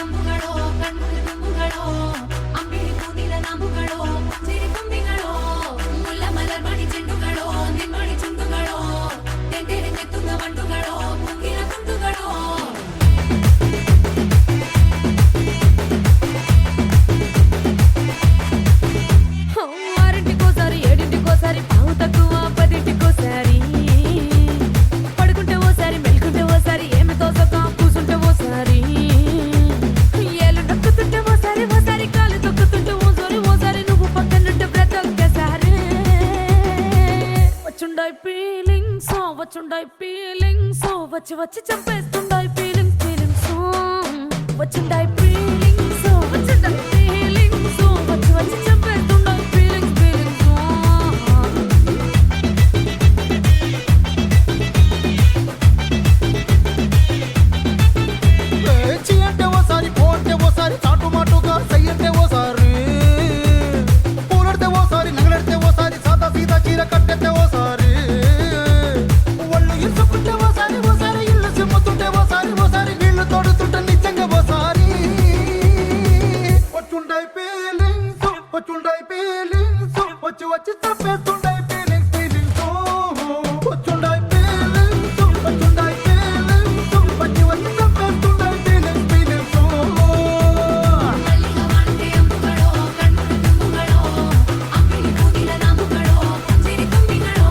ಅಂಬುಗಳೋ ಕಣ್ಮುಲ ತುಂಬುಗಳೋ ಅಂಬಿಳಿ ಕೂದಿಲ ನಂಬುಗಳೋ ಸಿರಿ ತುಂಬಿಗಳೋ ಮುಲ್ಲ ಮಲರ್ ಮಣಿ ಚೆಂಡುಗಳೋ ನಿಮ್ಮಣಿ ಚುಂಡುಗಳೋ ತೆಂದೆರೆ ತೆತ್ತುಂಗ ಮಂಡುಗಳೋ ಮುಂಗಿನ ತುಂಡುಗಳೋ ఆరింటికోసారి ఏడింటికోసారి పావు తక్కువ పదింటికోసారి పడుకుంటే ఓసారి మెలుకుంటే ఓసారి ఏమి తోసక కూసుంటే ఓసారి ఏళ్ళు నొక్కుతుంటే ఓసారి ఓసారి కాలు తొక్కుతుంటే ఓసారి ఓసారి నువ్వు పక్కనుంటే బ్రతొక్కసారి వచ్చుండాయి ఫీలింగ్స్ వచ్చి వచ్చి చంపేస్తుండాయి ఫీలింగ్స్ వచ్చుండాయి ఫీలింగ్స్ వచ్చి వచ్చి చంపేస్తుండాయి ఫీలింగ్స్ చీ అంటే ఓసారి పో అంటే ఓసారి చాటు మాటుగా సై అంటే ఓసారి పూలడితే ఓసారి నగలడితే ఓసారి సాదా సీదా చీర కట్టెత్తే ఓసారి ఒళ్ళు ఇసుకుంటే ఓసారి ఓసారి ఇల్లు సిమ్ముతుంటే ఓసారి ఓసారి నీళ్లు తోడుతుంటే నిజంగా ఓసారి వచ్చుండాయి ఫీలింగ్స్ వచ్చి వచ్చి తప్పేస్తుండాయి ఫీలింగ్స్ వచ్చుండాయి ఫీలింగ్స్ వచ్చి వచ్చి తప్పేస్తుండాయి ఫీలింగ్స్ మల్లిగా వాడితే అంబుಗಳೋ కಣ್ముల ತುಂಬುಗಳೋ అంబిಳಿ ಕೂದಿಲ ನಂಬುಗಳೋ ಸಿರಿ ತುಂಬಿಗಳೋ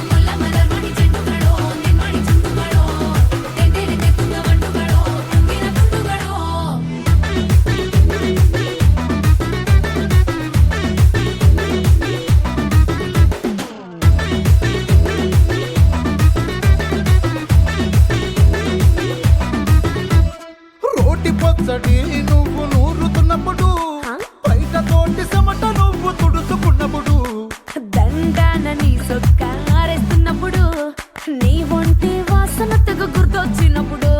ಮುಲ್ಲ ಮಲರ್ ಮಣಿ ಚೆಂಡುಗಳೋ ನಿಮ್ಮಣಿ ಚುಂಡುಗಳೋ ತೆಂದೆರೆ ತೆತ್ತುಂಗ ಮಂಡುಗಳೋ ಮುಂಗಿನ ತುಂಡುಗಳೋ రోటి పచ్చడి నువ్వు నూరుతున్నప్పుడు బయట తోటి సమట నువ్వు తుడుచుకున్నప్పుడు దండాన నీ సొక్కారేస్తున్నప్పుడు నీ ఒంటి వాసన తెగ గుర్తొచ్చినప్పుడు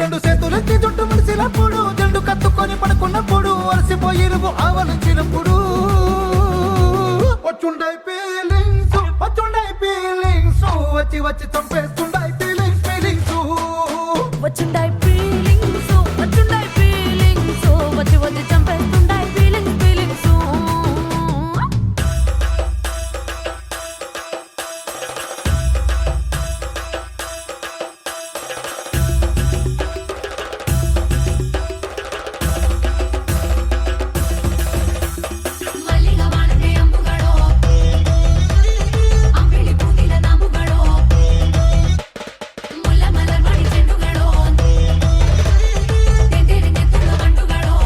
రెండు చేతులెత్తి జుట్టు ముడిసినప్పుడు జండు కత్తుకొని పడుకున్నప్పుడు అలసిపోయి నువ్వు ఆవలించినప్పుడు వచ్చుండాయి ఫీలింగ్స్ వచ్చి వచ్చి చంపేస్తుండాయి ఫీలింగ్స్ వచ్చుండాయి ఫీలింగ్స్ వచ్చి వచ్చి చంపేస్తుండాయి ఫీలింగ్స్ మల్లిగా వాడితే అంబుಗಳೋ అంబిಳಿ ಕೂದಿಲ ನಂಬುಗಳೋ ಮುಲ್ಲ ಮಲರ್ ಮಣಿ ಚೆಂಡುಗಳೋ ತೆಂದೆರೆ ತೆತ್ತುಂಗ ಮಂಡುಗಳೋ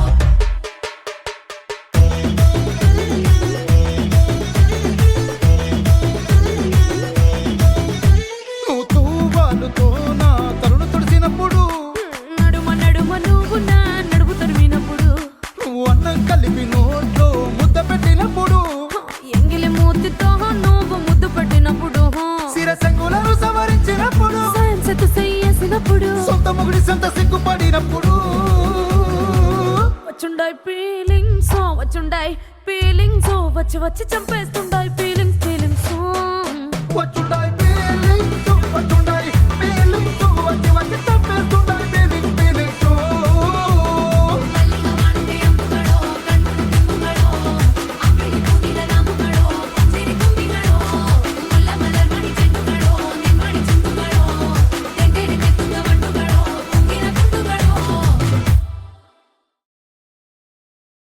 నువ్వు తూవాలుతో నా తరుణ తుడిసినప్పుడు నడుమ నువ్వు నా నడుము తరిమినప్పుడు నువ్వు అన్నం కలిపి నోట్లో ముద్ద పెట్టినప్పుడు ఎంగిలి మూతితో నువ్వు ముద్దు పెట్టినప్పుడు శిరసంగులను సవరించినప్పుడు సైన్స్ చేసినప్పుడు సొంత మొగుడి సొంత సిగ్గుపడినప్పుడు వచ్చుండాయి ఫీలింగ్స్ వచ్చి వచ్చి చంపేస్తుండాయి ఫీలింగ్స్ వచ్చుండా